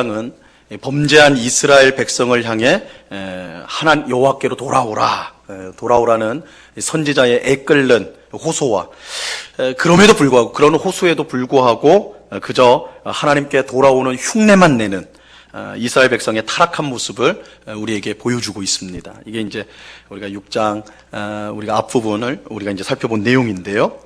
은 범죄한 이스라엘 백성을 향해 하나님 여호와께로 돌아오라는 선지자의 애끓는 호소와 그럼에도 불구하고 그런 호소에도 불구하고 그저 하나님께 돌아오는 흉내만 내는 이스라엘 백성의 타락한 모습을 우리에게 보여주고 있습니다. 이게 이제 우리가 6장 우리가 앞부분을 우리가 이제 살펴본 내용인데요.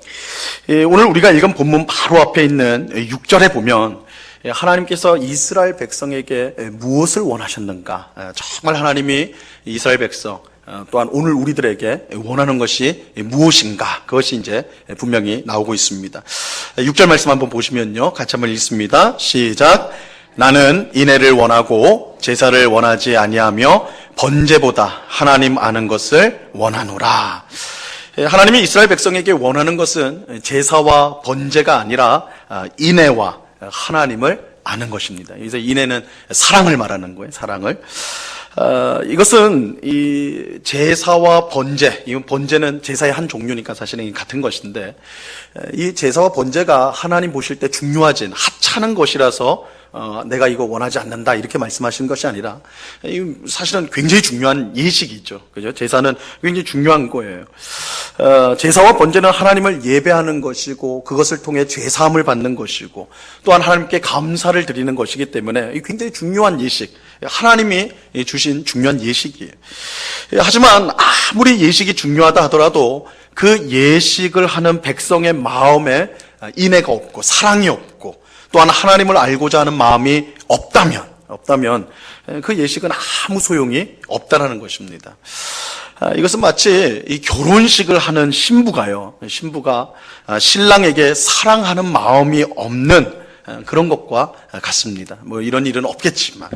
오늘 우리가 읽은 본문 바로 앞에 있는 6절에 보면 하나님께서 이스라엘 백성에게 무엇을 원하셨는가? 정말 하나님이 이스라엘 백성 또한 오늘 우리들에게 원하는 것이 무엇인가? 그것이 이제 분명히 나오고 있습니다. 6절 말씀 한번 보시면요. 같이 한번 읽습니다. 시작. 나는 인애를 원하고 제사를 원하지 아니하며 번제보다 하나님 아는 것을 원하노라. 하나님이 이스라엘 백성에게 원하는 것은 제사와 번제가 아니라 인애와 하나님을 아는 것입니다. 그래서 인애는 사랑을 말하는 거예요. 사랑을. 이것은 이 제사와 번제, 이 번제는 제사의 한 종류니까 사실은 같은 것인데, 이 제사와 번제가 하나님 보실 때 중요하진 하찮은 것이라서 내가 이거 원하지 않는다 이렇게 말씀하시는 것이 아니라 사실은 굉장히 중요한 예식이죠. 그죠? 제사는 굉장히 중요한 거예요. 제사와 번제는 하나님을 예배하는 것이고 그것을 통해 죄사함을 받는 것이고 또한 하나님께 감사를 드리는 것이기 때문에 굉장히 중요한 예식, 하나님이 주신 중요한 예식이에요. 하지만 아무리 예식이 중요하다 하더라도 그 예식을 하는 백성의 마음에 인애가 없고 사랑이 없고 또한 하나님을 알고자 하는 마음이 없다면 그 예식은 아무 소용이 없다라는 것입니다. 이것은 마치 이 결혼식을 하는 신부가 신랑에게 사랑하는 마음이 없는 그런 것과 같습니다. 뭐 이런 일은 없겠지만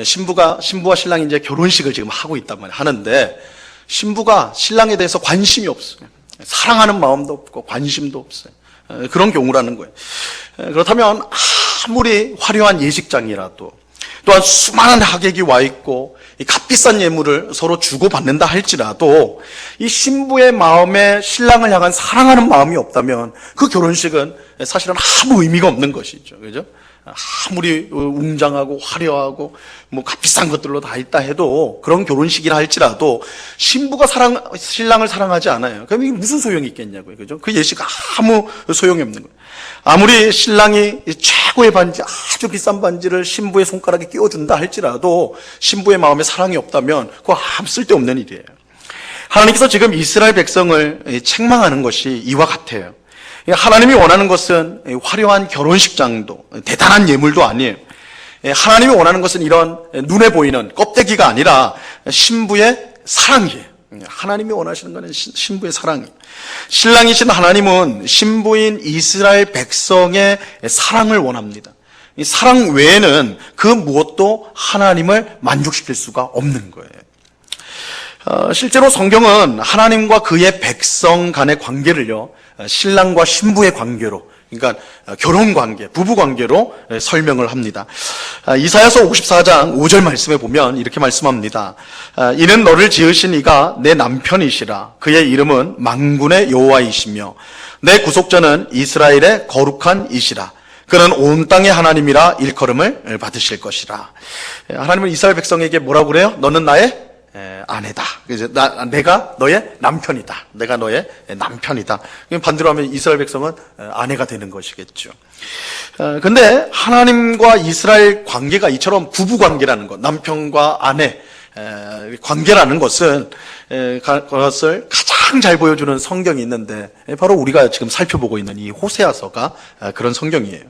신부와 신랑이 이제 결혼식을 지금 하고 있단 말이에요. 하는데 신부가 신랑에 대해서 관심이 없어요. 사랑하는 마음도 없고 관심도 없어요. 그런 경우라는 거예요. 그렇다면 아무리 화려한 예식장이라도 또한 수많은 하객이 와 있고 값비싼 예물을 서로 주고받는다 할지라도 이 신부의 마음에 신랑을 향한 사랑하는 마음이 없다면 그 결혼식은 사실은 아무 의미가 없는 것이죠. 그죠? 아무리 웅장하고 화려하고 뭐 값비싼 것들로 다 있다 해도 그런 결혼식이라 할지라도 신부가 신랑을 사랑하지 않아요. 그럼 이게 무슨 소용이 있겠냐고요. 그죠? 그 예식 아무 소용이 없는 거예요. 아무리 신랑이 최고의 반지, 아주 비싼 반지를 신부의 손가락에 끼워준다 할지라도 신부의 마음에 사랑이 없다면 그거 아무 쓸데없는 일이에요. 하나님께서 지금 이스라엘 백성을 책망하는 것이 이와 같아요. 하나님이 원하는 것은 화려한 결혼식장도 대단한 예물도 아니에요. 하나님이 원하는 것은 이런 눈에 보이는 껍데기가 아니라 신부의 사랑이에요. 하나님이 원하시는 것은 신부의 사랑이에요. 신랑이신 하나님은 신부인 이스라엘 백성의 사랑을 원합니다. 이 사랑 외에는 그 무엇도 하나님을 만족시킬 수가 없는 거예요. 실제로 성경은 하나님과 그의 백성 간의 관계를요, 신랑과 신부의 관계로, 그러니까 결혼관계, 부부관계로 설명을 합니다. 이사야서 54장 5절 말씀에 보면 이렇게 말씀합니다. 이는 너를 지으신 이가 내 남편이시라. 그의 이름은 만군의 여호와이시며 내 구속자는 이스라엘의 거룩한 이시라. 그는 온 땅의 하나님이라 일컬음을 받으실 것이라. 하나님은 이스라엘 백성에게 뭐라고 그래요? 너는 나의 아내다. 내가 너의 남편이다. 내가 너의 남편이다. 반대로 하면 이스라엘 백성은 아내가 되는 것이겠죠. 근데 하나님과 이스라엘 관계가 이처럼 부부 관계라는 것, 남편과 아내 관계라는 것을 가장 잘 보여주는 성경이 있는데 바로 우리가 지금 살펴보고 있는 이 호세아서가 그런 성경이에요.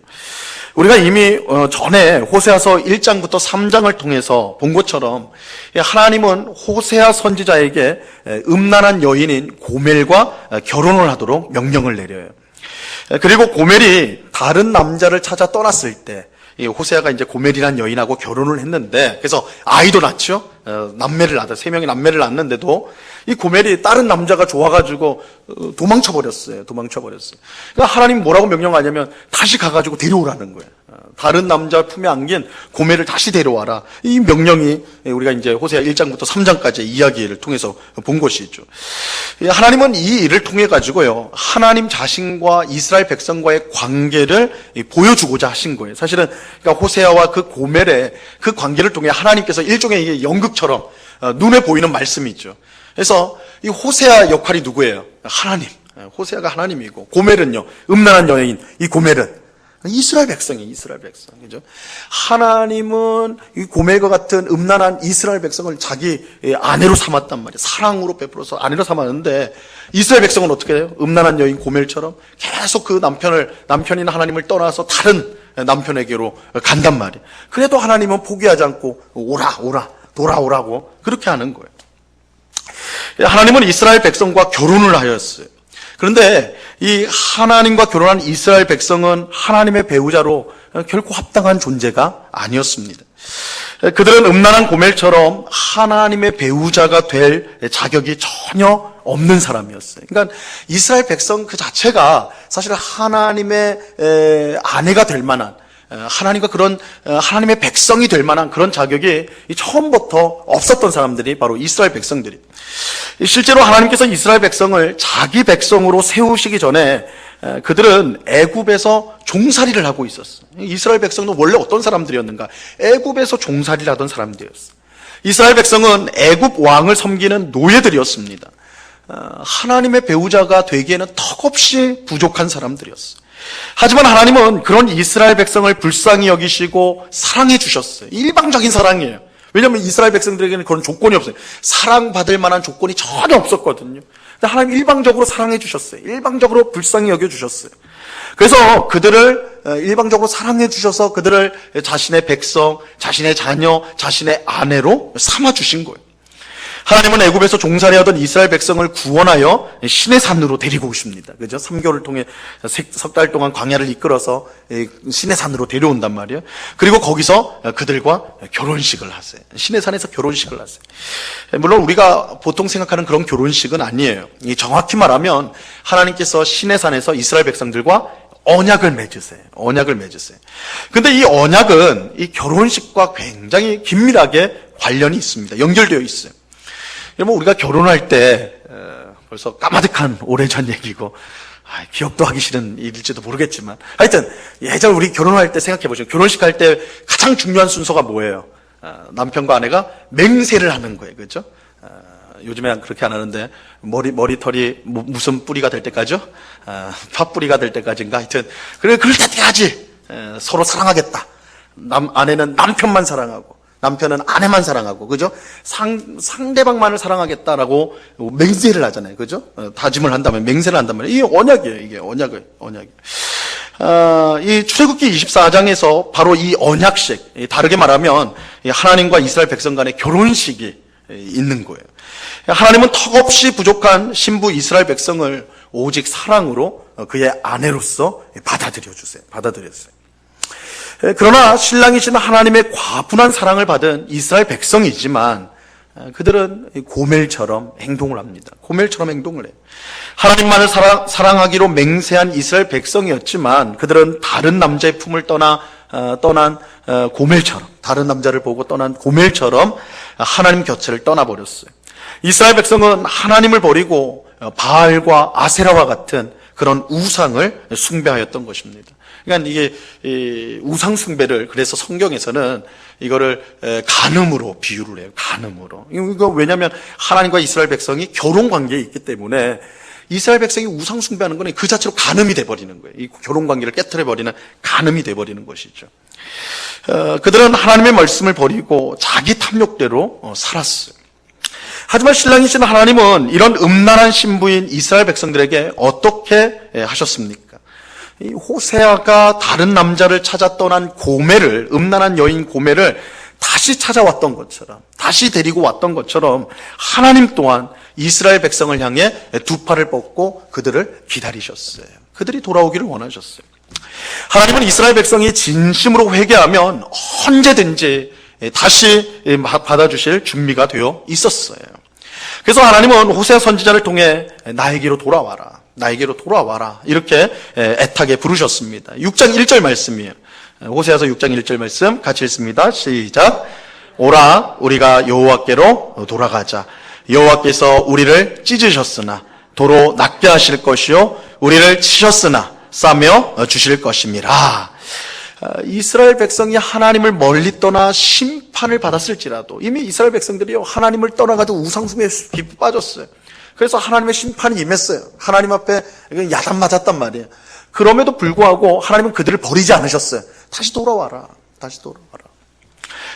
우리가 이미 전에 호세아서 1장부터 3장을 통해서 본 것처럼 하나님은 호세아 선지자에게 음란한 여인인 고멜과 결혼을 하도록 명령을 내려요. 그리고 고멜이 다른 남자를 찾아 떠났을 때 이 호세아가 이제 고멜이라는 여인하고 결혼을 했는데 그래서 아이도 낳죠. 남매를 낳았다. 3명의 남매를 낳았는데도 이 고멜이 다른 남자가 좋아가지고 도망쳐버렸어요. 그러니까 하나님 뭐라고 명령하냐면 다시 가가지고 데려오라는 거예요. 다른 남자 품에 안긴 고멜을 다시 데려와라. 이 명령이 우리가 이제 호세아 1장부터 3장까지의 이야기를 통해서 본 것이죠. 하나님은 이 일을 통해 가지고요, 하나님 자신과 이스라엘 백성과의 관계를 보여주고자 하신 거예요. 사실은 그러니까 호세아와 그 고멜의 그 관계를 통해 하나님께서 일종의 연극처럼 눈에 보이는 말씀이죠. 그래서 이 호세아 역할이 누구예요? 하나님. 호세아가 하나님이고, 고멜은요, 음란한 여인, 이 고멜은 이스라엘 백성이에요. 이스라엘 백성. 그죠? 하나님은 이 고멜과 같은 음란한 이스라엘 백성을 자기 아내로 삼았단 말이에요. 사랑으로 베풀어서 아내로 삼았는데, 이스라엘 백성은 어떻게 해요? 음란한 여인 고멜처럼 계속 그 남편이나 하나님을 떠나서 다른 남편에게로 간단 말이에요. 그래도 하나님은 포기하지 않고 돌아오라고 그렇게 하는 거예요. 하나님은 이스라엘 백성과 결혼을 하였어요. 그런데 이 하나님과 결혼한 이스라엘 백성은 하나님의 배우자로 결코 합당한 존재가 아니었습니다. 그들은 음란한 고멜처럼 하나님의 배우자가 될 자격이 전혀 없는 사람이었어요. 그러니까 이스라엘 백성 그 자체가 사실 하나님의 아내가 될 만한, 하나님과 그런 하나님의 백성이 될 만한 그런 자격이 처음부터 없었던 사람들이 바로 이스라엘 백성들이. 실제로 하나님께서 이스라엘 백성을 자기 백성으로 세우시기 전에 그들은 애굽에서 종살이를 하고 있었어요. 이스라엘 백성은 원래 어떤 사람들이었는가? 애굽에서 종살이를 하던 사람들이었어요. 이스라엘 백성은 애굽 왕을 섬기는 노예들이었습니다. 하나님의 배우자가 되기에는 턱없이 부족한 사람들이었어요. 하지만 하나님은 그런 이스라엘 백성을 불쌍히 여기시고 사랑해 주셨어요. 일방적인 사랑이에요. 왜냐하면 이스라엘 백성들에게는 그런 조건이 없어요. 사랑받을 만한 조건이 전혀 없었거든요. 근데 하나님 일방적으로 사랑해 주셨어요. 일방적으로 불쌍히 여겨 주셨어요. 그래서 그들을 일방적으로 사랑해 주셔서 그들을 자신의 백성, 자신의 자녀, 자신의 아내로 삼아 주신 거예요. 하나님은 애굽에서 종살이하던 이스라엘 백성을 구원하여 신의 산으로 데리고 오십니다. 그죠? 3개월을 통해 석 달 동안 광야를 이끌어서 신의 산으로 데려온단 말이에요. 그리고 거기서 그들과 결혼식을 하세요. 신의 산에서 결혼식을 하세요. 물론 우리가 보통 생각하는 그런 결혼식은 아니에요. 정확히 말하면 하나님께서 신의 산에서 이스라엘 백성들과 언약을 맺으세요. 근데 이 언약은 이 결혼식과 굉장히 긴밀하게 관련이 있습니다. 연결되어 있어요. 여러분, 우리가 결혼할 때 벌써 까마득한 오래전 얘기고 기억도 하기 싫은 일일지도 모르겠지만, 하여튼 예전 우리 결혼할 때 생각해 보시죠. 결혼식 할 때 가장 중요한 순서가 뭐예요? 남편과 아내가 맹세를 하는 거예요. 그렇죠? 요즘에 그렇게 안 하는데 머리털이 무슨 뿌리가 될 때까지요? 팥뿌리가 될 때까지인가? 하여튼 그럴 때까지 서로 사랑하겠다. 아내는 남편만 사랑하고 남편은 아내만 사랑하고, 그죠? 상대방만을 사랑하겠다라고 맹세를 하잖아요. 그죠? 다짐을 한다면, 맹세를 한단 말이에요. 이게 언약이에요. 이게 언약이에요. 이 출애굽기 24장에서 바로 이 언약식, 다르게 말하면 하나님과 이스라엘 백성 간의 결혼식이 있는 거예요. 하나님은 턱없이 부족한 신부 이스라엘 백성을 오직 사랑으로 그의 아내로서 받아들였어요. 그러나 신랑이신 하나님의 과분한 사랑을 받은 이스라엘 백성이지만 그들은 고멜처럼 행동을 합니다. 고멜처럼 행동을 해요. 하나님만을 사랑하기로 맹세한 이스라엘 백성이었지만 그들은 다른 남자의 품을 떠난 고멜처럼, 다른 남자를 보고 떠난 고멜처럼 하나님 곁을 떠나버렸어요. 이스라엘 백성은 하나님을 버리고 바알과 아세라와 같은 그런 우상을 숭배하였던 것입니다. 그러니까 이게 우상 숭배를, 그래서 성경에서는 이거를 간음으로 비유를 해요. 간음으로. 이거 왜냐하면 하나님과 이스라엘 백성이 결혼 관계에 있기 때문에 이스라엘 백성이 우상 숭배하는 건 그 자체로 간음이 돼버리는 거예요. 이 결혼 관계를 깨트려버리는 간음이 돼버리는 것이죠. 그들은 하나님의 말씀을 버리고 자기 탐욕대로 살았어요. 하지만 신랑이신 하나님은 이런 음란한 신부인 이스라엘 백성들에게 어떻게 하셨습니까? 이 호세아가 다른 남자를 찾아 떠난 고멜을, 음란한 여인 고멜을 다시 찾아왔던 것처럼, 다시 데리고 왔던 것처럼 하나님 또한 이스라엘 백성을 향해 두 팔을 뻗고 그들을 기다리셨어요. 그들이 돌아오기를 원하셨어요. 하나님은 이스라엘 백성이 진심으로 회개하면 언제든지 다시 받아주실 준비가 되어 있었어요. 그래서 하나님은 호세아 선지자를 통해 나에게로 돌아와라, 나에게로 돌아와라 이렇게 애타게 부르셨습니다. 6장 1절 말씀이에요. 호세아서 6장 1절 말씀 같이 읽습니다. 시작. 오라 우리가 여호와께로 돌아가자. 여호와께서 우리를 찢으셨으나 도로 낫게 하실 것이요 우리를 치셨으나 싸며 주실 것임이라. 이스라엘 백성이 하나님을 멀리 떠나 심판을 받았을지라도 이미 이스라엘 백성들이 하나님을 떠나가지고 우상숭배에 깊이 빠졌어요. 그래서 하나님의 심판이 임했어요. 하나님 앞에 야단 맞았단 말이에요. 그럼에도 불구하고 하나님은 그들을 버리지 않으셨어요. 다시 돌아와라, 다시 돌아와라.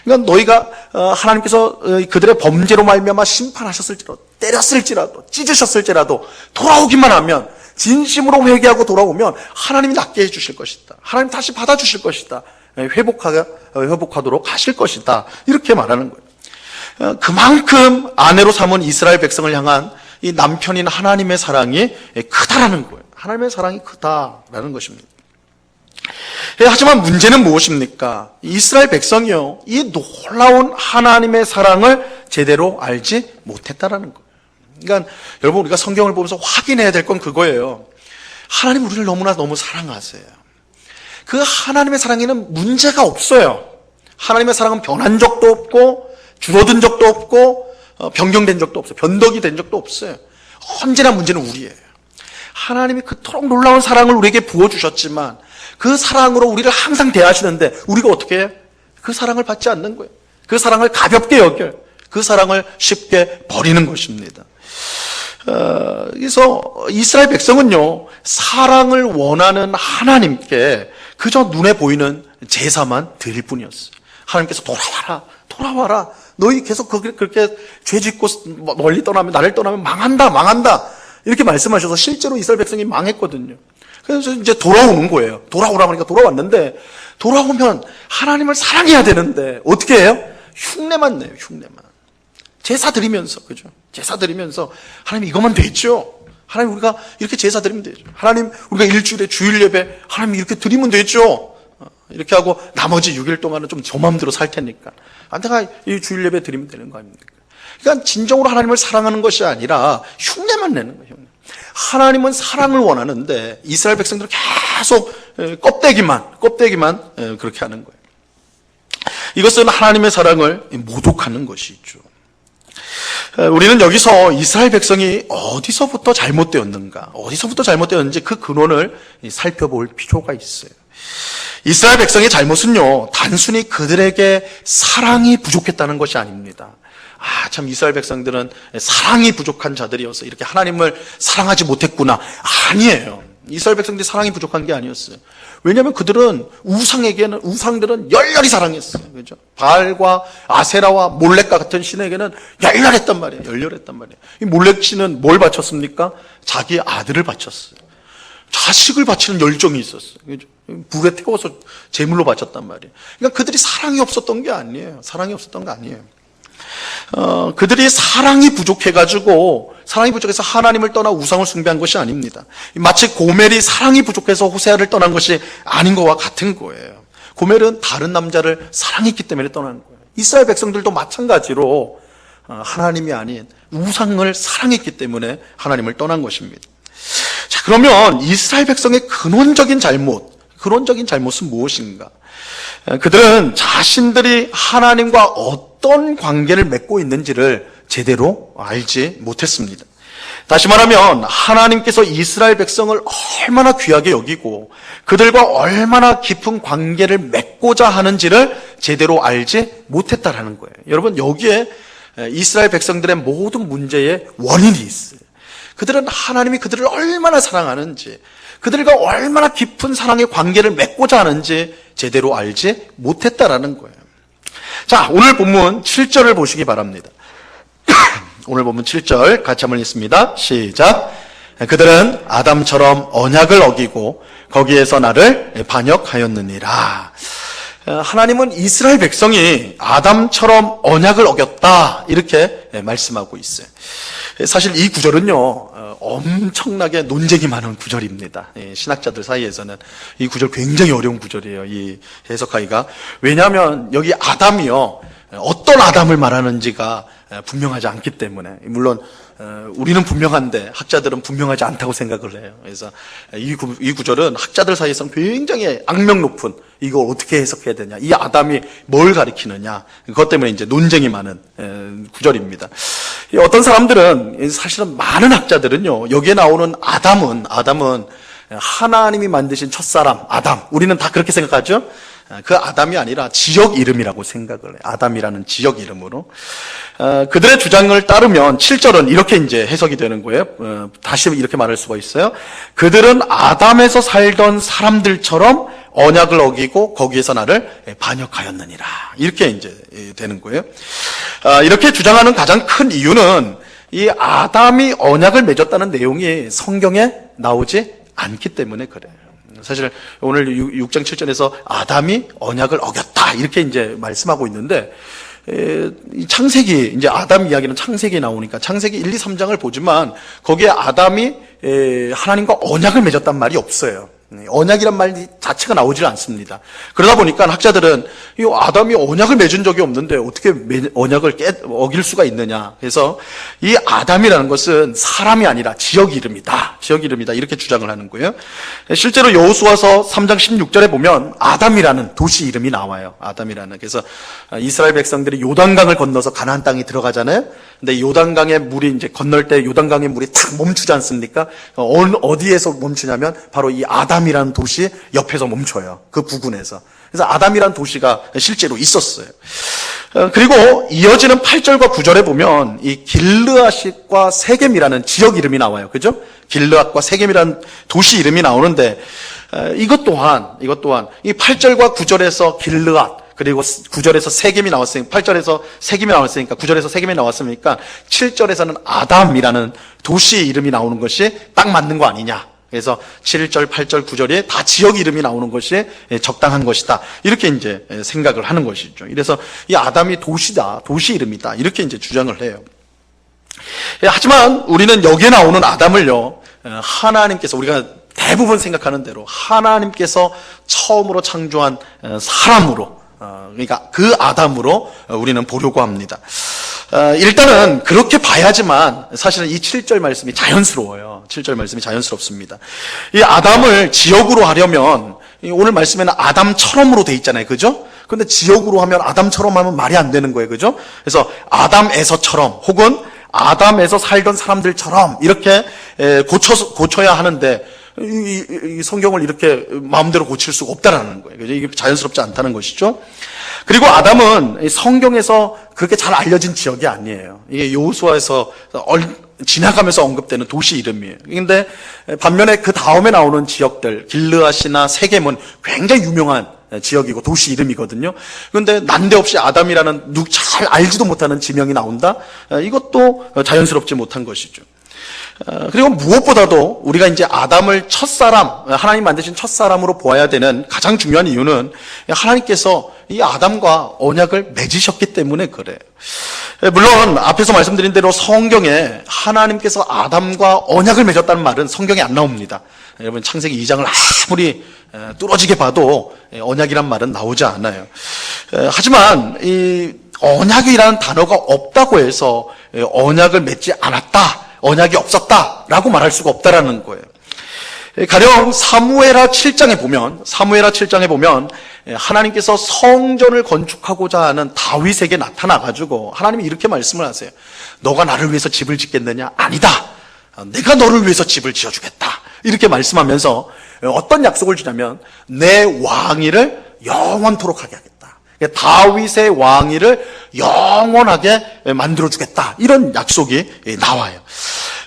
그러니까 너희가 하나님께서 그들의 범죄로 말미암아 심판하셨을지라도, 때렸을지라도, 찢으셨을지라도 돌아오기만 하면, 진심으로 회개하고 돌아오면 하나님이 낫게 해주실 것이다. 하나님 다시 받아주실 것이다. 회복하도록 하실 것이다. 이렇게 말하는 거예요. 그만큼 아내로 삼은 이스라엘 백성을 향한 이 남편인 하나님의 사랑이 크다라는 거예요. 하나님의 사랑이 크다라는 것입니다. 하지만 문제는 무엇입니까? 이스라엘 백성이요, 이 놀라운 하나님의 사랑을 제대로 알지 못했다라는 거예요. 그러니까 여러분, 우리가 성경을 보면서 확인해야 될 건 그거예요. 하나님 우리를 너무 사랑하세요. 그 하나님의 사랑에는 문제가 없어요. 하나님의 사랑은 변한 적도 없고 줄어든 적도 없고 변경된 적도 없어요. 변덕이 된 적도 없어요. 언제나 문제는 우리예요. 하나님이 그토록 놀라운 사랑을 우리에게 부어주셨지만 그 사랑으로 우리를 항상 대하시는데 우리가 어떻게 해요? 그 사랑을 받지 않는 거예요. 그 사랑을 가볍게 여겨요. 그 사랑을 쉽게 버리는 것입니다. 그래서 이스라엘 백성은요, 사랑을 원하는 하나님께 그저 눈에 보이는 제사만 드릴 뿐이었어요. 하나님께서 돌아와라. 너희 계속 그렇게 죄 짓고 멀리 떠나면, 나를 떠나면 망한다. 이렇게 말씀하셔서 실제로 이스라엘 백성이 망했거든요. 그래서 이제 돌아오는 거예요. 돌아오라고 하니까 돌아왔는데, 돌아오면 하나님을 사랑해야 되는데, 어떻게 해요? 흉내만 내요, 흉내만. 제사 드리면서, 그죠? 제사 드리면서, 하나님 이거면 되죠? 하나님 우리가 이렇게 제사 드리면 되죠? 하나님 우리가 일주일에 주일 예배, 하나님 이렇게 드리면 되죠? 이렇게 하고 나머지 6일 동안은 좀 저 마음대로 살 테니까. 내가 이 주일 예배 드리면 되는 거 아닙니까? 그러니까 진정으로 하나님을 사랑하는 것이 아니라 흉내만 내는 거예요, 흉내. 하나님은 사랑을 원하는데 이스라엘 백성들은 계속 껍데기만 그렇게 하는 거예요. 이것은 하나님의 사랑을 모독하는 것이죠. 우리는 여기서 이스라엘 백성이 어디서부터 잘못되었는지 그 근원을 살펴볼 필요가 있어요. 이스라엘 백성의 잘못은요, 단순히 그들에게 사랑이 부족했다는 것이 아닙니다. 참 이스라엘 백성들은 사랑이 부족한 자들이어서 이렇게 하나님을 사랑하지 못했구나. 아니에요. 이스라엘 백성들이 사랑이 부족한 게 아니었어요. 왜냐하면 그들은 우상들은 열렬히 사랑했어요. 그죠? 바알과 아세라와 몰렉과 같은 신에게는 열렬했단 말이에요. 이 몰렉 신은 뭘 바쳤습니까? 자기 아들을 바쳤어요. 자식을 바치는 열정이 있었어요. 그죠? 불에 태워서 제물로 바쳤단 말이에요. 그러니까 그들이 사랑이 없었던 게 아니에요. 그들이 사랑이 부족해서 하나님을 떠나 우상을 숭배한 것이 아닙니다. 마치 고멜이 사랑이 부족해서 호세아를 떠난 것이 아닌 것과 같은 거예요. 고멜은 다른 남자를 사랑했기 때문에 떠난 거예요. 이스라엘 백성들도 마찬가지로 하나님이 아닌 우상을 사랑했기 때문에 하나님을 떠난 것입니다. 자, 그러면 이스라엘 백성의 근원적인 잘못은 무엇인가? 그들은 자신들이 하나님과 어떤 관계를 맺고 있는지를 제대로 알지 못했습니다. 다시 말하면 하나님께서 이스라엘 백성을 얼마나 귀하게 여기고 그들과 얼마나 깊은 관계를 맺고자 하는지를 제대로 알지 못했다라는 거예요. 여러분, 여기에 이스라엘 백성들의 모든 문제의 원인이 있어요. 그들은 하나님이 그들을 얼마나 사랑하는지, 그들과 얼마나 깊은 사랑의 관계를 맺고자 하는지 제대로 알지 못했다라는 거예요. 자, 오늘 본문 7절을 보시기 바랍니다. 오늘 본문 7절 같이 한번 읽습니다. 시작. 그들은 아담처럼 언약을 어기고 거기에서 나를 반역하였느니라. 하나님은 이스라엘 백성이 아담처럼 언약을 어겼다, 이렇게 말씀하고 있어요. 사실 이 구절은요, 엄청나게 논쟁이 많은 구절입니다. 신학자들 사이에서는 이 구절 굉장히 어려운 구절이에요, 이 해석하기가. 왜냐하면 여기 아담이요, 어떤 아담을 말하는지가 분명하지 않기 때문에, 물론 우리는 분명한데 학자들은 분명하지 않다고 생각을 해요. 그래서 이 구절은 학자들 사이에서는 굉장히 악명 높은, 이걸 어떻게 해석해야 되냐, 이 아담이 뭘 가리키느냐, 그것 때문에 이제 논쟁이 많은 구절입니다. 어떤 사람들은, 사실은 많은 학자들은요, 여기에 나오는 아담은 하나님이 만드신 첫사람 아담, 우리는 다 그렇게 생각하죠. 그 아담이 아니라 지역 이름이라고 생각을 해요. 아담이라는 지역 이름으로. 그들의 주장을 따르면 7절은 이렇게 이제 해석이 되는 거예요. 다시 이렇게 말할 수가 있어요. 그들은 아담에서 살던 사람들처럼 언약을 어기고 거기에서 나를 반역하였느니라. 이렇게 이제 되는 거예요. 이렇게 주장하는 가장 큰 이유는 이 아담이 언약을 맺었다는 내용이 성경에 나오지 않기 때문에 그래요. 사실 오늘 6장 7절에서 아담이 언약을 어겼다 이렇게 이제 말씀하고 있는데, 창세기, 이제 아담 이야기는 창세기에 나오니까 창세기 1, 2, 3장을 보지만 거기에 아담이 하나님과 언약을 맺었단 말이 없어요. 언약이란 말 자체가 나오질 않습니다. 그러다 보니까 학자들은 이 아담이 언약을 맺은 적이 없는데 어떻게 언약을 어길 수가 있느냐. 그래서 이 아담이라는 것은 사람이 아니라 지역 이름이다. 지역 이름이다. 이렇게 주장을 하는 거예요. 실제로 여호수아서 3장 16절에 보면 아담이라는 도시 이름이 나와요. 아담이라는. 그래서 이스라엘 백성들이 요단강을 건너서 가나안 땅에 들어가잖아요. 근데 요단강의 물이 이제 건널 때 요단강의 물이 탁 멈추지 않습니까? 어디에서 멈추냐면 바로 이 아담이라는 도시 옆에서 멈춰요. 그 부근에서. 그래서 아담이라는 도시가 실제로 있었어요. 그리고 이어지는 8절과 9절에 보면 이 길르앗과 세겜이라는 지역 이름이 나와요. 그죠? 길르앗과 세겜이라는 도시 이름이 나오는데, 이것 또한 이 8절과 9절에서 길르앗, 그리고 9절에서 세겜이 나왔으니까, 8절에서 세겜이 나왔으니까, 9절에서 세겜이 나왔으니까 7절에서는 아담이라는 도시 이름이 나오는 것이 딱 맞는 거 아니냐. 그래서 7절, 8절, 9절에 다 지역 이름이 나오는 것이 적당한 것이다. 이렇게 이제 생각을 하는 것이죠. 그래서 이 아담이 도시다, 도시 이름이다. 이렇게 이제 주장을 해요. 하지만 우리는 여기에 나오는 아담을요, 하나님께서, 우리가 대부분 생각하는 대로 하나님께서 처음으로 창조한 사람으로, 그러니까 그 아담으로 우리는 보려고 합니다. 일단은 그렇게 봐야지만 사실은 이 7절 말씀이 자연스러워요. 7절 말씀이 자연스럽습니다. 이 아담을 지역으로 하려면, 오늘 말씀에는 아담처럼으로 돼 있잖아요. 그죠? 근데 지역으로 하면 아담처럼 하면 말이 안 되는 거예요. 그죠? 그래서 아담에서처럼 혹은 아담에서 살던 사람들처럼 이렇게 고쳐야 하는데, 이 성경을 이렇게 마음대로 고칠 수가 없다라는 거예요. 그죠? 이게 자연스럽지 않다는 것이죠. 그리고 아담은 성경에서 그렇게 잘 알려진 지역이 아니에요. 이게 여호수아에서 지나가면서 언급되는 도시 이름이에요. 근데 반면에 그 다음에 나오는 지역들, 길르앗이나 세겜은 굉장히 유명한 지역이고 도시 이름이거든요. 그런데 난데없이 아담이라는 잘 알지도 못하는 지명이 나온다? 이것도 자연스럽지 못한 것이죠. 그리고 무엇보다도 우리가 이제 아담을 첫사람, 하나님 만드신 첫사람으로 보아야 되는 가장 중요한 이유는 하나님께서 이 아담과 언약을 맺으셨기 때문에 그래요. 물론 앞에서 말씀드린 대로 성경에 하나님께서 아담과 언약을 맺었다는 말은 성경에 안 나옵니다. 여러분 창세기 2장을 아무리 뚫어지게 봐도 언약이란 말은 나오지 않아요. 하지만 이 언약이라는 단어가 없다고 해서 언약을 맺지 않았다, 언약이 없었다라고 말할 수가 없다라는 거예요. 가령 사무엘하 7장에 보면 하나님께서 성전을 건축하고자 하는 다윗에게 나타나가지고 하나님이 이렇게 말씀을 하세요. 너가 나를 위해서 집을 짓겠느냐? 아니다. 내가 너를 위해서 집을 지어주겠다. 이렇게 말씀하면서 어떤 약속을 주냐면 내 왕위를 영원토록 하게 하겠다. 다윗의 왕위를 영원하게 만들어주겠다. 이런 약속이 나와요.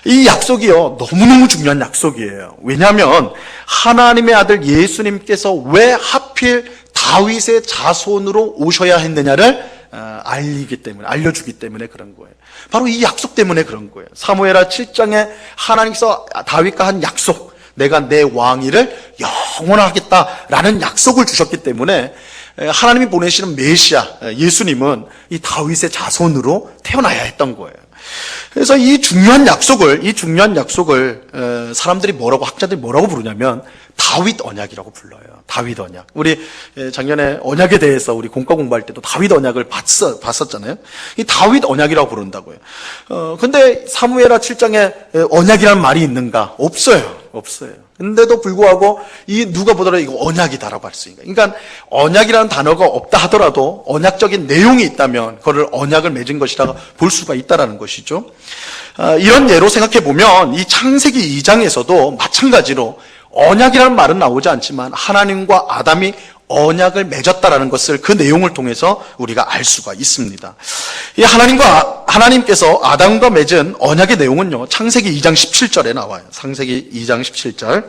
이 약속이요, 너무너무 중요한 약속이에요. 왜냐하면 하나님의 아들 예수님께서 왜 하필 다윗의 자손으로 오셔야 했느냐를 알려주기 때문에 그런 거예요. 바로 이 약속 때문에 그런 거예요. 사무엘하 7장에 하나님께서 다윗과 한 약속, 내가 내 왕위를 영원하겠다라는 약속을 주셨기 때문에 하나님이 보내시는 메시아 예수님은 이 다윗의 자손으로 태어나야 했던 거예요. 그래서 이 중요한 약속을 사람들이 학자들이 뭐라고 부르냐면 다윗 언약이라고 불러요. 다윗 언약. 우리 작년에 언약에 대해서 우리 공과 공부할 때도 다윗 언약을 봤었잖아요. 이 다윗 언약이라고 부른다고요. 근데 사무엘하 7장에 언약이라는 말이 있는가? 없어요. 근데도 불구하고 누가 보더라도 이거 언약이다라고 할 수 있는 거예요. 그러니까 언약이라는 단어가 없다 하더라도 언약적인 내용이 있다면 그걸 언약을 맺은 것이라고 볼 수가 있다라는 것이죠. 이런 예로 생각해 보면 이 창세기 2장에서도 마찬가지로 언약이라는 말은 나오지 않지만 하나님과 아담이 언약을 맺었다라는 것을 그 내용을 통해서 우리가 알 수가 있습니다. 이 하나님께서 아담과 맺은 언약의 내용은요, 창세기 2장 17절에 나와요. 창세기 2장 17절.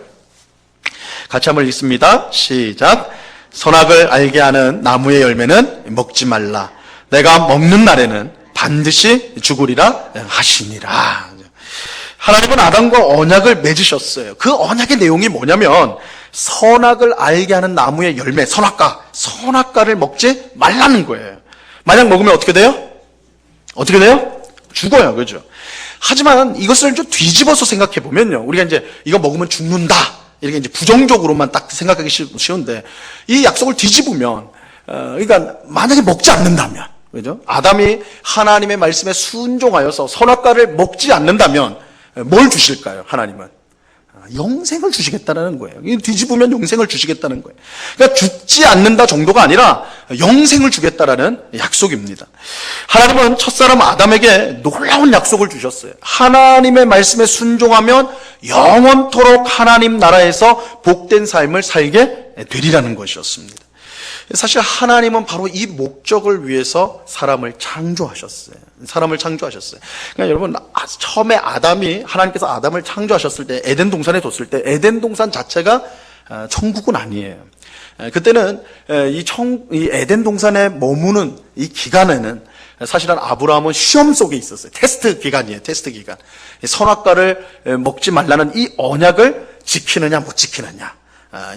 같이 한번 읽습니다. 시작. 선악을 알게 하는 나무의 열매는 먹지 말라. 내가 먹는 날에는 반드시 죽으리라 하시니라. 하나님은 아담과 언약을 맺으셨어요. 그 언약의 내용이 뭐냐면 선악을 알게 하는 나무의 열매, 선악과를 먹지 말라는 거예요. 만약 먹으면 어떻게 돼요? 죽어요. 그죠? 하지만 이것을 좀 뒤집어서 생각해 보면요. 우리가 이제 이거 먹으면 죽는다. 이렇게 이제 부정적으로만 딱 생각하기 쉬운데 이 약속을 뒤집으면 그러니까 만약에 먹지 않는다면, 그죠? 아담이 하나님의 말씀에 순종하여서 선악과를 먹지 않는다면 뭘 주실까요? 하나님은 영생을 주시겠다는 거예요. 뒤집으면 영생을 주시겠다는 거예요. 그러니까 죽지 않는다 정도가 아니라 영생을 주겠다라는 약속입니다. 하나님은 첫사람 아담에게 놀라운 약속을 주셨어요. 하나님의 말씀에 순종하면 영원토록 하나님 나라에서 복된 삶을 살게 되리라는 것이었습니다. 사실 하나님은 바로 이 목적을 위해서 사람을 창조하셨어요. 그러니까 여러분, 처음에 하나님께서 아담을 창조하셨을 때, 에덴 동산에 뒀을 때, 에덴 동산 자체가 천국은 아니에요. 그때는 이 에덴 동산에 머무는 이 기간에는 사실은 아브라함은 시험 속에 있었어요. 테스트 기간이에요. 선악과를 먹지 말라는 이 언약을 지키느냐 못 지키느냐.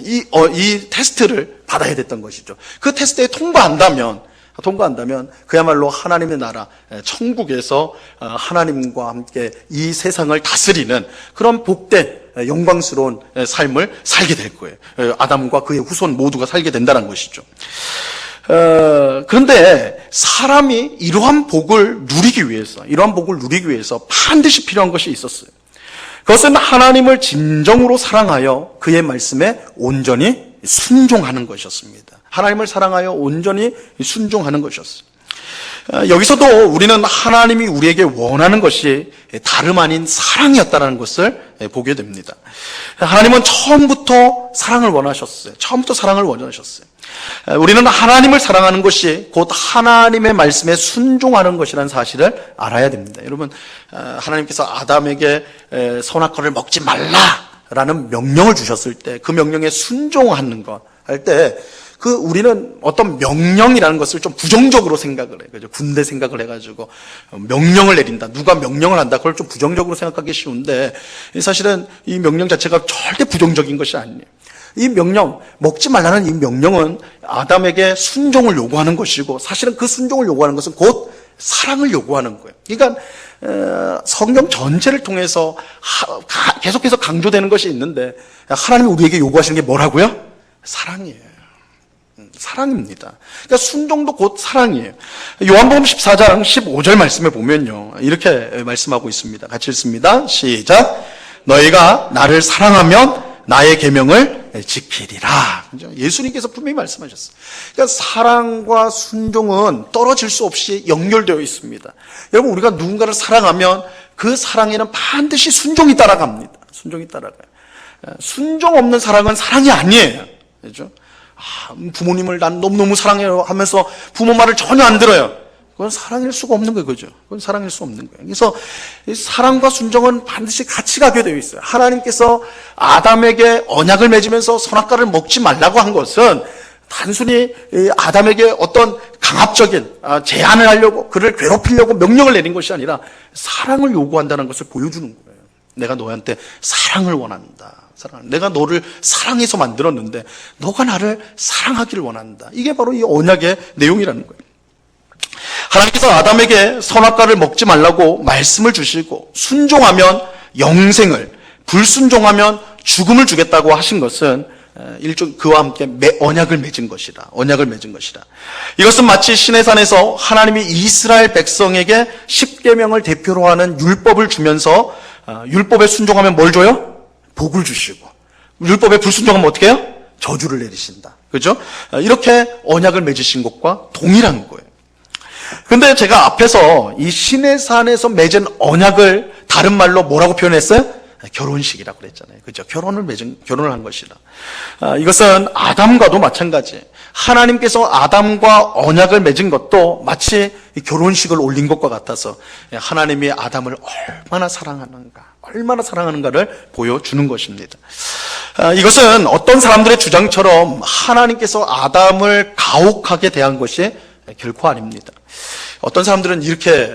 이 테스트를 받아야 됐던 것이죠. 그 테스트에 통과한다면 그야말로 하나님의 나라, 천국에서 하나님과 함께 이 세상을 다스리는 그런 복된 영광스러운 삶을 살게 될 거예요. 아담과 그의 후손 모두가 살게 된다는 것이죠. 그런데 사람이 이러한 복을 누리기 위해서 반드시 필요한 것이 있었어요. 그것은 하나님을 진정으로 사랑하여 그의 말씀에 온전히 순종하는 것이었습니다. 하나님을 사랑하여 온전히 순종하는 것이었어요. 여기서도 우리는 하나님이 우리에게 원하는 것이 다름 아닌 사랑이었다는 것을 보게 됩니다. 하나님은 처음부터 사랑을 원하셨어요. 우리는 하나님을 사랑하는 것이 곧 하나님의 말씀에 순종하는 것이라는 사실을 알아야 됩니다. 여러분, 하나님께서 아담에게 선악과를 먹지 말라라는 명령을 주셨을 때 그 명령에 순종하는 것 할 때 우리는 어떤 명령이라는 것을 좀 부정적으로 생각을 해요. 그죠? 군대 생각을 해가지고 명령을 내린다. 누가 명령을 한다. 그걸 좀 부정적으로 생각하기 쉬운데 사실은 이 명령 자체가 절대 부정적인 것이 아니에요. 이 명령, 먹지 말라는 이 명령은 아담에게 순종을 요구하는 것이고 사실은 그 순종을 요구하는 것은 곧 사랑을 요구하는 거예요. 그러니까 성경 전체를 통해서 계속해서 강조되는 것이 있는데 하나님이 우리에게 요구하시는 게 뭐라고요? 사랑입니다. 그러니까 순종도 곧 사랑이에요. 요한복음 14장 15절 말씀에 보면요, 이렇게 말씀하고 있습니다. 같이 읽습니다. 시작. 너희가 나를 사랑하면 나의 계명을 지키리라. 예수님께서 분명히 말씀하셨어요. 그러니까 사랑과 순종은 떨어질 수 없이 연결되어 있습니다. 여러분, 우리가 누군가를 사랑하면 그 사랑에는 반드시 순종이 따라갑니다. 순종 없는 사랑은 사랑이 아니에요. 그렇죠? 부모님을 난 너무너무 사랑해요 하면서 부모 말을 전혀 안 들어요. 그건 사랑일 수가 없는 거예요. 그죠? 그건 사랑일 수 없는 거예요. 그래서 사랑과 순종은 반드시 같이 가게 되어 있어요. 하나님께서 아담에게 언약을 맺으면서 선악과를 먹지 말라고 한 것은 단순히 아담에게 어떤 강압적인 제한을 하려고, 그를 괴롭히려고 명령을 내린 것이 아니라 사랑을 요구한다는 것을 보여주는 거예요. 내가 너한테 사랑을 원한다. 내가 너를 사랑해서 만들었는데 너가 나를 사랑하기를 원한다. 이게 바로 이 언약의 내용이라는 거예요. 하나님께서 아담에게 선악과를 먹지 말라고 말씀을 주시고 순종하면 영생을, 불순종하면 죽음을 주겠다고 하신 것은 일종 그와 함께 언약을 맺은 것이다. 언약을 맺은 것이다. 이것은 마치 시내산에서 하나님이 이스라엘 백성에게 십계명을 대표로 하는 율법을 주면서 율법에 순종하면 뭘 줘요? 복을 주시고, 율법에 불순종하면 어떻게 해요? 저주를 내리신다. 그죠? 이렇게 언약을 맺으신 것과 동일한 거예요. 근데 제가 앞에서 이 시내산에서 맺은 언약을 다른 말로 뭐라고 표현했어요? 결혼식이라고 그랬잖아요. 그죠? 결혼을 한 것이다. 이것은 아담과도 마찬가지. 하나님께서 아담과 언약을 맺은 것도 마치 결혼식을 올린 것과 같아서 하나님이 아담을 얼마나 사랑하는가를 보여주는 것입니다. 이것은 어떤 사람들의 주장처럼 하나님께서 아담을 가혹하게 대한 것이 결코 아닙니다. 어떤 사람들은 이렇게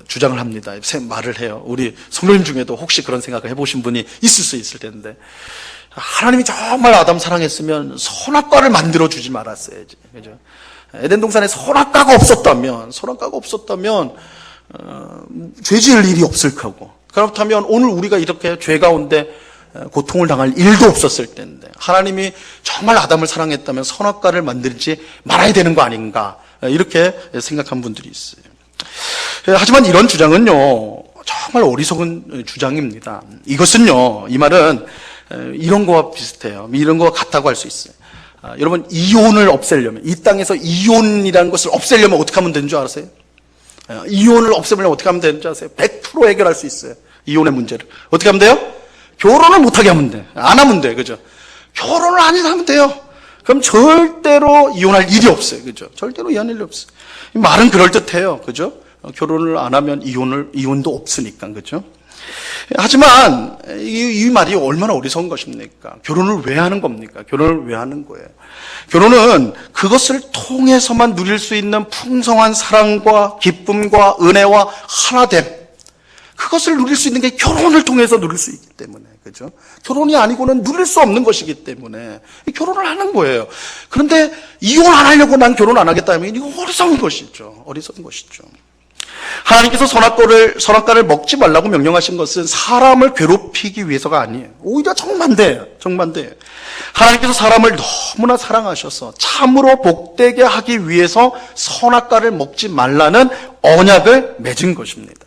주장을 합니다. 말을 해요. 우리 성도님 중에도 혹시 그런 생각을 해보신 분이 있을 수 있을 텐데, 하나님이 정말 아담 사랑했으면 선악과를 만들어 주지 말았어야지. 그죠? 에덴 동산에 선악과가 없었다면 죄 지을 일이 없을 거고, 그렇다면 오늘 우리가 이렇게 죄 가운데 고통을 당할 일도 없었을 텐데, 하나님이 정말 아담을 사랑했다면 선악과를 만들지 말아야 되는 거 아닌가, 이렇게 생각한 분들이 있어요. 하지만 이런 주장은요, 정말 어리석은 주장입니다. 이것은요, 이 말은 이런 거와 비슷해요. 이런 거와 같다고 할 수 있어요. 여러분, 이혼을 없애려면, 이 땅에서 이혼이라는 것을 없애려면 어떻게 하면 되는 줄 아세요? 이혼을 없애려면 어떻게 하면 되는 줄 아세요? 100% 해결할 수 있어요. 이혼의 문제를. 어떻게 하면 돼요? 결혼을 못하게 하면 돼. 안 하면 돼. 그죠? 결혼을 안 하면 돼요. 그럼 절대로 이혼할 일이 없어요. 그죠? 절대로 이혼할 일이 없어요. 이 말은 그럴듯해요. 그죠? 결혼을 안 하면 이혼도 없으니까. 그죠? 하지만 이 말이 얼마나 어리석은 것입니까? 결혼을 왜 하는 겁니까? 결혼을 왜 하는 거예요? 결혼은 그것을 통해서만 누릴 수 있는 풍성한 사랑과 기쁨과 은혜와 하나됨, 그것을 누릴 수 있는 게 결혼을 통해서 누릴 수 있기 때문에, 그죠? 결혼이 아니고는 누릴 수 없는 것이기 때문에 결혼을 하는 거예요. 그런데 이혼 안 하려고 난 결혼 안 하겠다면 이거 어리석은 것이죠. 어리석은 것이죠. 하나님께서 선악과를 먹지 말라고 명령하신 것은 사람을 괴롭히기 위해서가 아니에요. 오히려 정반대예요. 정반대예요. 하나님께서 사람을 너무나 사랑하셔서 참으로 복되게 하기 위해서 선악과를 먹지 말라는 언약을 맺은 것입니다.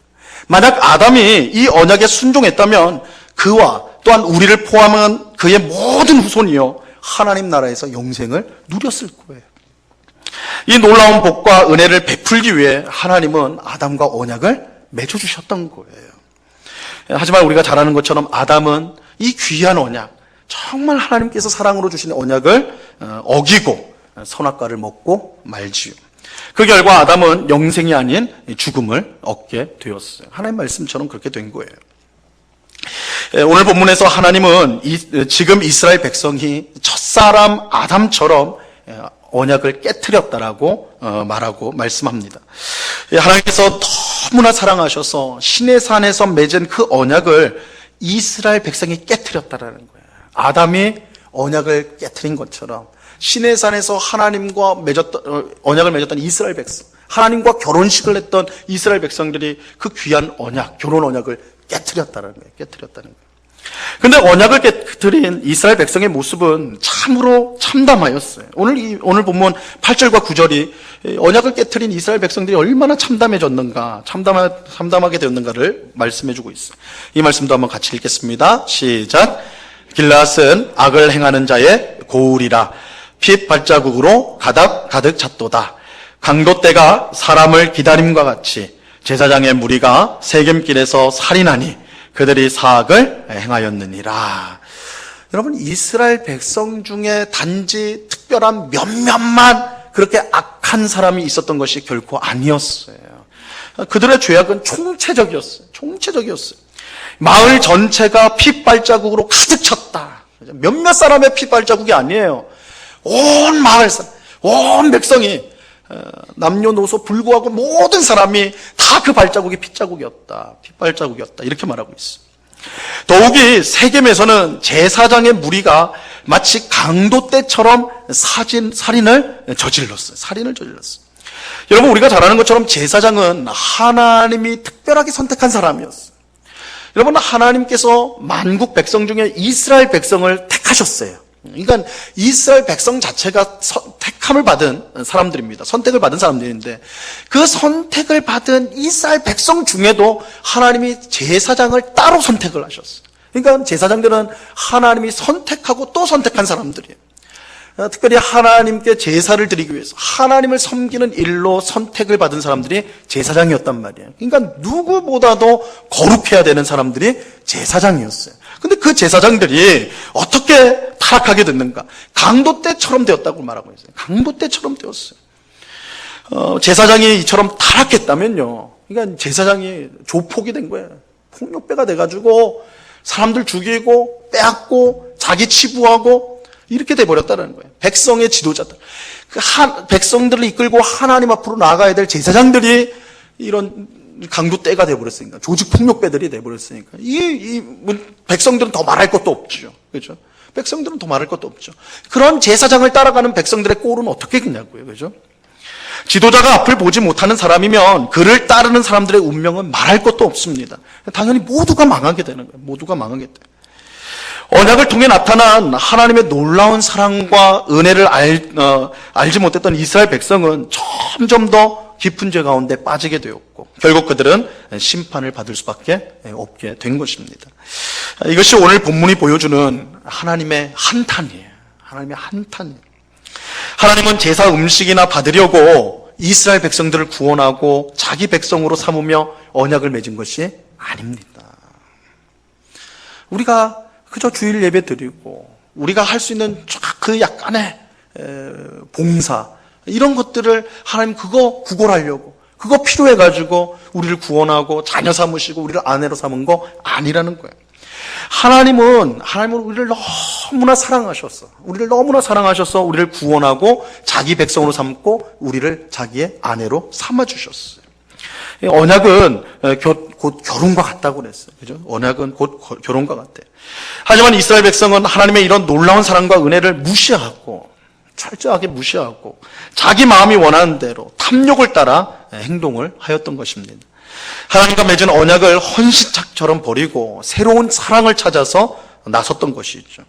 만약 아담이 이 언약에 순종했다면 그와 또한 우리를 포함한 그의 모든 후손이요, 하나님 나라에서 영생을 누렸을 거예요. 이 놀라운 복과 은혜를 베풀기 위해 하나님은 아담과 언약을 맺어주셨던 거예요. 하지만 우리가 잘 아는 것처럼 아담은 이 귀한 언약, 정말 하나님께서 사랑으로 주신 언약을 어기고 선악과를 먹고 말지요. 그 결과 아담은 영생이 아닌 죽음을 얻게 되었어요. 하나님 말씀처럼 그렇게 된 거예요. 오늘 본문에서 하나님은 지금 이스라엘 백성이 첫사람 아담처럼 언약을 깨트렸다라고 말씀합니다. 하나님께서 너무나 사랑하셔서 시내산에서 맺은 그 언약을 이스라엘 백성이 깨트렸다라는 거예요. 아담이 언약을 깨트린 것처럼 시내산에서 하나님과 언약을 맺었던 이스라엘 백성, 하나님과 결혼식을 했던 이스라엘 백성들이 그 귀한 언약, 결혼 언약을 깨트렸다는 거예요. 깨트렸다는 거예요. 근데 언약을 깨트린 이스라엘 백성의 모습은 참으로 참담하였어요. 오늘 본문 8절과 9절이 언약을 깨트린 이스라엘 백성들이 얼마나 참담해졌는가, 참담하게 되었는가를 말씀해주고 있어요. 이 말씀도 한번 같이 읽겠습니다. 시작. 길앗은 악을 행하는 자의 고울이라 피 발자국으로 가득 찼도다. 강도떼가 사람을 기다림과 같이 제사장의 무리가 세겜길에서 살인하니 그들이 사악을 행하였느니라. 여러분, 이스라엘 백성 중에 단지 특별한 몇몇만 그렇게 악한 사람이 있었던 것이 결코 아니었어요. 그들의 죄악은 총체적이었어요. 마을 전체가 핏발자국으로 가득 찼다. 몇몇 사람의 핏발자국이 아니에요. 온 마을 사람, 온 백성이, 남녀노소 불구하고 모든 사람이 다 그 발자국이 핏자국이었다. 핏발자국이었다. 이렇게 말하고 있어요. 더욱이 세겜에서는 제사장의 무리가 마치 강도 때처럼 살인을 저질렀어요. 여러분, 우리가 잘 아는 것처럼 제사장은 하나님이 특별하게 선택한 사람이었어요. 여러분, 하나님께서 만국 백성 중에 이스라엘 백성을 택하셨어요. 그러니까 이스라엘 백성 자체가 택함을 받은 사람들입니다. 선택을 받은 사람들인데, 그 선택을 받은 이스라엘 백성 중에도 하나님이 제사장을 따로 선택을 하셨어요. 그러니까 제사장들은 하나님이 선택하고 또 선택한 사람들이에요. 특별히 하나님께 제사를 드리기 위해서 하나님을 섬기는 일로 선택을 받은 사람들이 제사장이었단 말이에요. 그러니까 누구보다도 거룩해야 되는 사람들이 제사장이었어요. 근데 그 제사장들이 어떻게 타락하게 됐는가? 강도 때처럼 되었다고 말하고 있어요. 강도 때처럼 되었어요. 제사장이 이처럼 타락했다면요, 그러니까 제사장이 조폭이 된 거예요. 폭력배가 돼가지고 사람들 죽이고 빼앗고 자기 치부하고 이렇게 돼버렸다는 거예요. 백성의 지도자들, 백성들을 이끌고 하나님 앞으로 나아가야 될 제사장들이 이런 강도떼가 돼버렸으니까, 조직 폭력배들이 돼버렸으니까, 백성들은 더 말할 것도 없죠. 그죠? 백성들은 더 말할 것도 없죠. 그런 제사장을 따라가는 백성들의 꼴은 어떻게 되냐고요. 그죠? 지도자가 앞을 보지 못하는 사람이면 그를 따르는 사람들의 운명은 말할 것도 없습니다. 당연히 모두가 망하게 되는 거예요. 모두가 망하게 돼요. 언약을 통해 나타난 하나님의 놀라운 사랑과 은혜를 알지 못했던 이스라엘 백성은 점점 더 깊은 죄 가운데 빠지게 되었고, 결국 그들은 심판을 받을 수밖에 없게 된 것입니다. 이것이 오늘 본문이 보여주는 하나님의 한탄이에요. 하나님의 한탄이에요. 하나님은 제사 음식이나 받으려고 이스라엘 백성들을 구원하고 자기 백성으로 삼으며 언약을 맺은 것이 아닙니다. 우리가 그저 주일 예배 드리고 우리가 할 수 있는 그 약간의 봉사, 이런 것들을 하나님 그거 구걸하려고, 그거 필요해가지고 우리를 구원하고 자녀 삼으시고 우리를 아내로 삼은 거 아니라는 거예요. 하나님은 우리를 너무나 사랑하셔서, 우리를 구원하고 자기 백성으로 삼고 우리를 자기의 아내로 삼아주셨어요. 언약은 곧 결혼과 같다고 그랬어요. 그죠? 언약은 곧 결혼과 같아요. 하지만 이스라엘 백성은 하나님의 이런 놀라운 사랑과 은혜를 무시하고, 철저하게 무시하고 자기 마음이 원하는 대로 탐욕을 따라 행동을 하였던 것입니다. 하나님과 맺은 언약을 헌신짝처럼 버리고 새로운 사랑을 찾아서 나섰던 것이죠.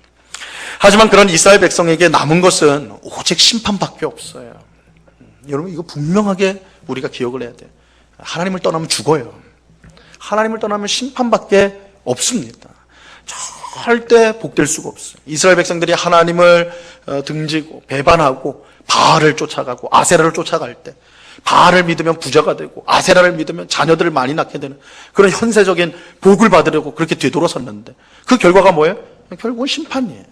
하지만 그런 이스라엘 백성에게 남은 것은 오직 심판밖에 없어요. 여러분, 이거 분명하게 우리가 기억을 해야 돼요. 하나님을 떠나면 죽어요. 하나님을 떠나면 심판밖에 없습니다. 절대 복될 수가 없어요. 이스라엘 백성들이 하나님을 등지고 배반하고 바알을 쫓아가고 아세라를 쫓아갈 때, 바알을 믿으면 부자가 되고 아세라를 믿으면 자녀들을 많이 낳게 되는 그런 현세적인 복을 받으려고 그렇게 되돌아섰는데, 그 결과가 뭐예요? 결국은 심판이에요.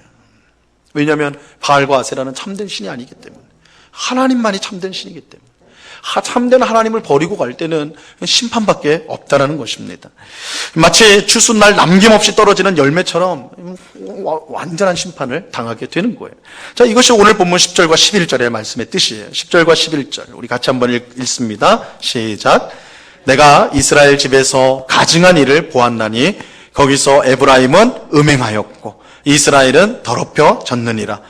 왜냐하면 바알과 아세라는 참된 신이 아니기 때문에, 하나님만이 참된 신이기 때문에, 참된 하나님을 버리고 갈 때는 심판밖에 없다는 것입니다. 마치 추수날 남김없이 떨어지는 열매처럼 완전한 심판을 당하게 되는 거예요. 자, 이것이 오늘 본문 10절과 11절의 말씀의 뜻이에요. 10절과 11절 우리 같이 한번 읽습니다. 시작. 내가 이스라엘 집에서 가증한 일을 보았나니 거기서 에브라임은 음행하였고 이스라엘은 더럽혀 졌느니라.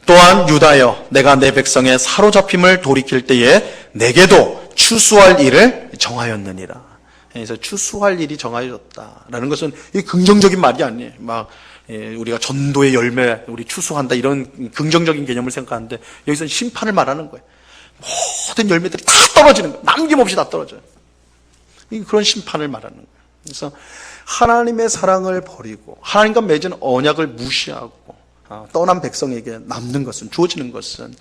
또한 유다여, 내가 내 백성의 사로잡힘을 돌이킬 때에 내게도 추수할 일을 정하였느니라. 그래서 추수할 일이 정하여졌다라는 것은 이 긍정적인 말이 아니에요. 우리가 전도의 열매, 우리 추수한다, 이런 긍정적인 개념을 생각하는데, 여기서는 심판을 말하는 거예요. 모든 열매들이 다 떨어지는 거예요. 남김없이 다 떨어져요. 그런 심판을 말하는 거예요. 그래서 하나님의 사랑을 버리고 하나님과 맺은 언약을 무시하고 떠난 백성에게 남는 것은, 주어지는 것은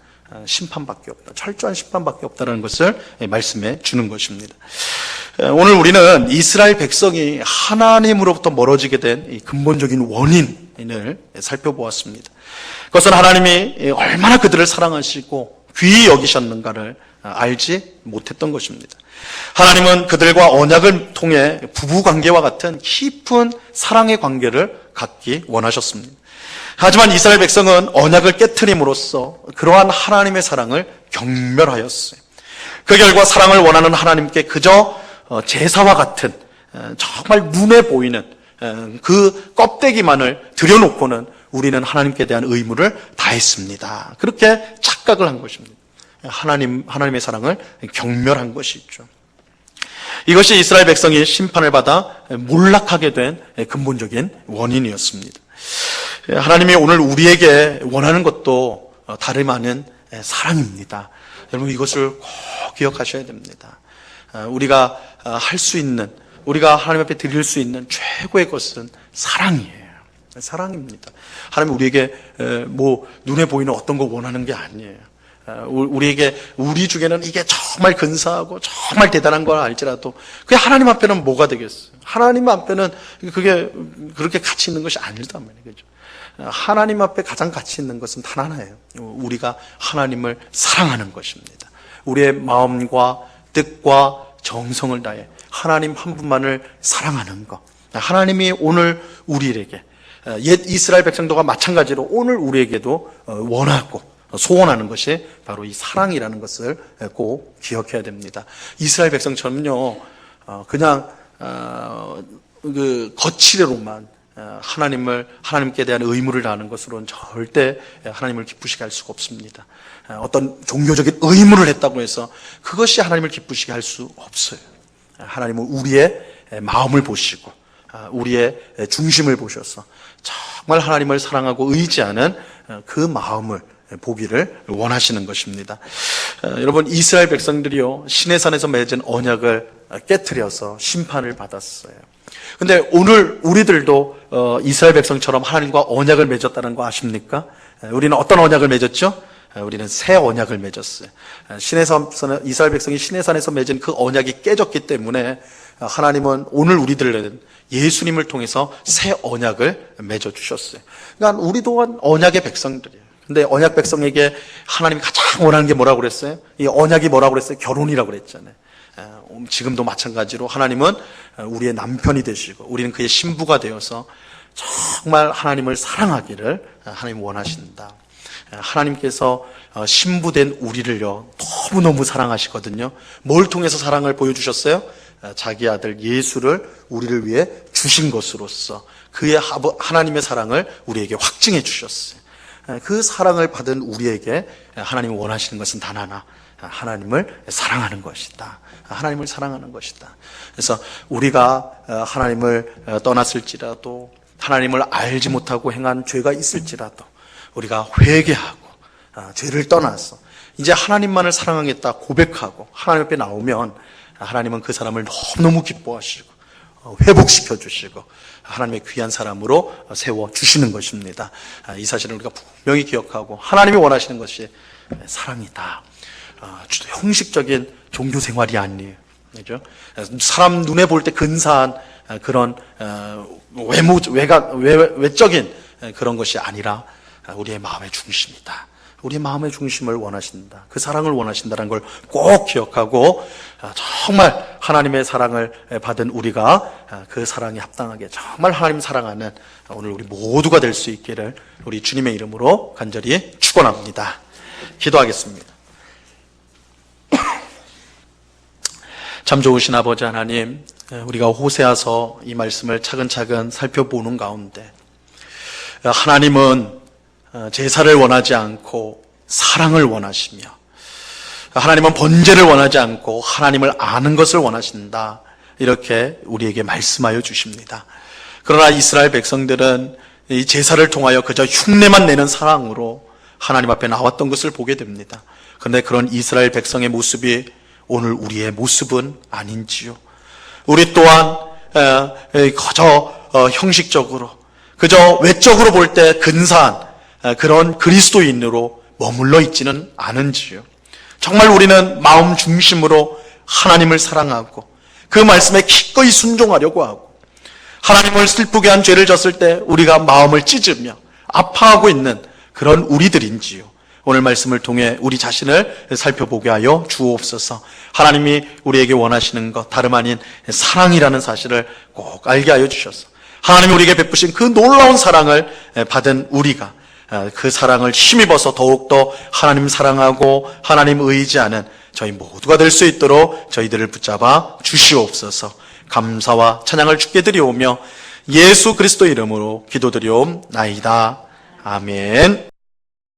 심판밖에 없다. 철저한 심판밖에 없다는 것을 말씀해 주는 것입니다. 오늘 우리는 이스라엘 백성이 하나님으로부터 멀어지게 된 이 근본적인 원인을 살펴보았습니다. 그것은 하나님이 얼마나 그들을 사랑하시고 귀히 여기셨는가를 알지 못했던 것입니다. 하나님은 그들과 언약을 통해 부부관계와 같은 깊은 사랑의 관계를 갖기 원하셨습니다. 하지만 이스라엘 백성은 언약을 깨트림으로써 그러한 하나님의 사랑을 경멸하였어요. 그 결과 사랑을 원하는 하나님께 그저 제사와 같은 정말 눈에 보이는 그 껍데기만을 들여놓고는 우리는 하나님께 대한 의무를 다했습니다. 그렇게 착각을 한 것입니다. 하나님의 사랑을 경멸한 것이죠. 이것이 이스라엘 백성이 심판을 받아 몰락하게 된 근본적인 원인이었습니다. 하나님이 오늘 우리에게 원하는 것도 다름 아닌 사랑입니다. 여러분, 이것을 꼭 기억하셔야 됩니다. 우리가 할 수 있는, 우리가 하나님 앞에 드릴 수 있는 최고의 것은 사랑이에요. 사랑입니다. 하나님 우리에게 눈에 보이는 어떤 거 원하는 게 아니에요. 우리에게, 우리 중에는 이게 정말 근사하고 정말 대단한 걸 알지라도 그게 하나님 앞에는 뭐가 되겠어요? 하나님 앞에는 그게 그렇게 가치 있는 것이 아니단 말이에요. 그죠? 하나님 앞에 가장 가치 있는 것은 단 하나예요. 우리가 하나님을 사랑하는 것입니다. 우리의 마음과 뜻과 정성을 다해 하나님 한 분만을 사랑하는 것. 하나님이 오늘 우리에게, 옛 이스라엘 백성들과 마찬가지로 오늘 우리에게도 원하고 소원하는 것이 바로 이 사랑이라는 것을 꼭 기억해야 됩니다. 이스라엘 백성처럼요, 그냥 그 거칠로만 하나님께 대한 의무를 다하는 것으로는 절대 하나님을 기쁘시게 할 수가 없습니다. 어떤 종교적인 의무를 했다고 해서 그것이 하나님을 기쁘시게 할 수 없어요. 하나님은 우리의 마음을 보시고 우리의 중심을 보셔서 정말 하나님을 사랑하고 의지하는 그 마음을 보기를 원하시는 것입니다. 여러분, 이스라엘 백성들이요, 시내산에서 맺은 언약을 깨트려서 심판을 받았어요. 근데 오늘 우리들도 이스라엘 백성처럼 하나님과 언약을 맺었다는 거 아십니까? 우리는 어떤 언약을 맺었죠? 우리는 새 언약을 맺었어요. 이스라엘 백성이 시내산에서 맺은 그 언약이 깨졌기 때문에 하나님은 오늘 우리들은 예수님을 통해서 새 언약을 맺어주셨어요. 그러니까 우리 또한 언약의 백성들이에요. 근데 언약 백성에게 하나님이 가장 원하는 게 뭐라고 그랬어요? 이 언약이 뭐라고 그랬어요? 결혼이라고 그랬잖아요. 지금도 마찬가지로 하나님은 우리의 남편이 되시고 우리는 그의 신부가 되어서 정말 하나님을 사랑하기를 하나님 원하신다. 하나님께서 신부된 우리를요, 너무너무 사랑하시거든요. 뭘 통해서 사랑을 보여주셨어요? 자기 아들 예수를 우리를 위해 주신 것으로서 그의 하나님의 사랑을 우리에게 확증해 주셨어요. 그 사랑을 받은 우리에게 하나님이 원하시는 것은 단 하나, 하나님을 사랑하는 것이다. 하나님을 사랑하는 것이다. 그래서 우리가 하나님을 떠났을지라도, 하나님을 알지 못하고 행한 죄가 있을지라도 우리가 회개하고 죄를 떠나서 이제 하나님만을 사랑하겠다 고백하고 하나님 앞에 나오면 하나님은 그 사람을 너무너무 기뻐하시고 회복시켜 주시고 하나님의 귀한 사람으로 세워주시는 것입니다. 이 사실을 우리가 분명히 기억하고 하나님이 원하시는 것이 사랑이다. 형식적인 종교 생활이 아니에요. 그죠? 사람 눈에 볼 때 근사한 그런 외적인 그런 것이 아니라 우리의 마음의 중심이다. 우리의 마음의 중심을 원하신다. 그 사랑을 원하신다는 걸 꼭 기억하고 정말 하나님의 사랑을 받은 우리가 그 사랑에 합당하게 정말 하나님 사랑하는 오늘 우리 모두가 될 수 있기를 우리 주님의 이름으로 간절히 축원합니다. 기도하겠습니다. 참 좋으신 아버지 하나님, 우리가 호세아서 이 말씀을 차근차근 살펴보는 가운데 하나님은 제사를 원하지 않고 사랑을 원하시며 하나님은 번제를 원하지 않고 하나님을 아는 것을 원하신다. 이렇게 우리에게 말씀하여 주십니다. 그러나 이스라엘 백성들은 이 제사를 통하여 그저 흉내만 내는 사랑으로 하나님 앞에 나왔던 것을 보게 됩니다. 그런데 그런 이스라엘 백성의 모습이 오늘 우리의 모습은 아닌지요. 우리 또한 그저 형식적으로 그저 외적으로 볼 때 근사한 그런 그리스도인으로 머물러 있지는 않은지요. 정말 우리는 마음 중심으로 하나님을 사랑하고 그 말씀에 기꺼이 순종하려고 하고 하나님을 슬프게 한 죄를 졌을 때 우리가 마음을 찢으며 아파하고 있는 그런 우리들인지요. 오늘 말씀을 통해 우리 자신을 살펴보게 하여 주옵소서. 하나님이 우리에게 원하시는 것 다름 아닌 사랑이라는 사실을 꼭 알게 하여 주셔서 하나님이 우리에게 베푸신 그 놀라운 사랑을 받은 우리가 그 사랑을 힘입어서 더욱더 하나님 사랑하고 하나님 의지하는 저희 모두가 될 수 있도록 저희들을 붙잡아 주시옵소서. 감사와 찬양을 주께 드리오며 예수 그리스도 이름으로 기도드리옵나이다. 아멘.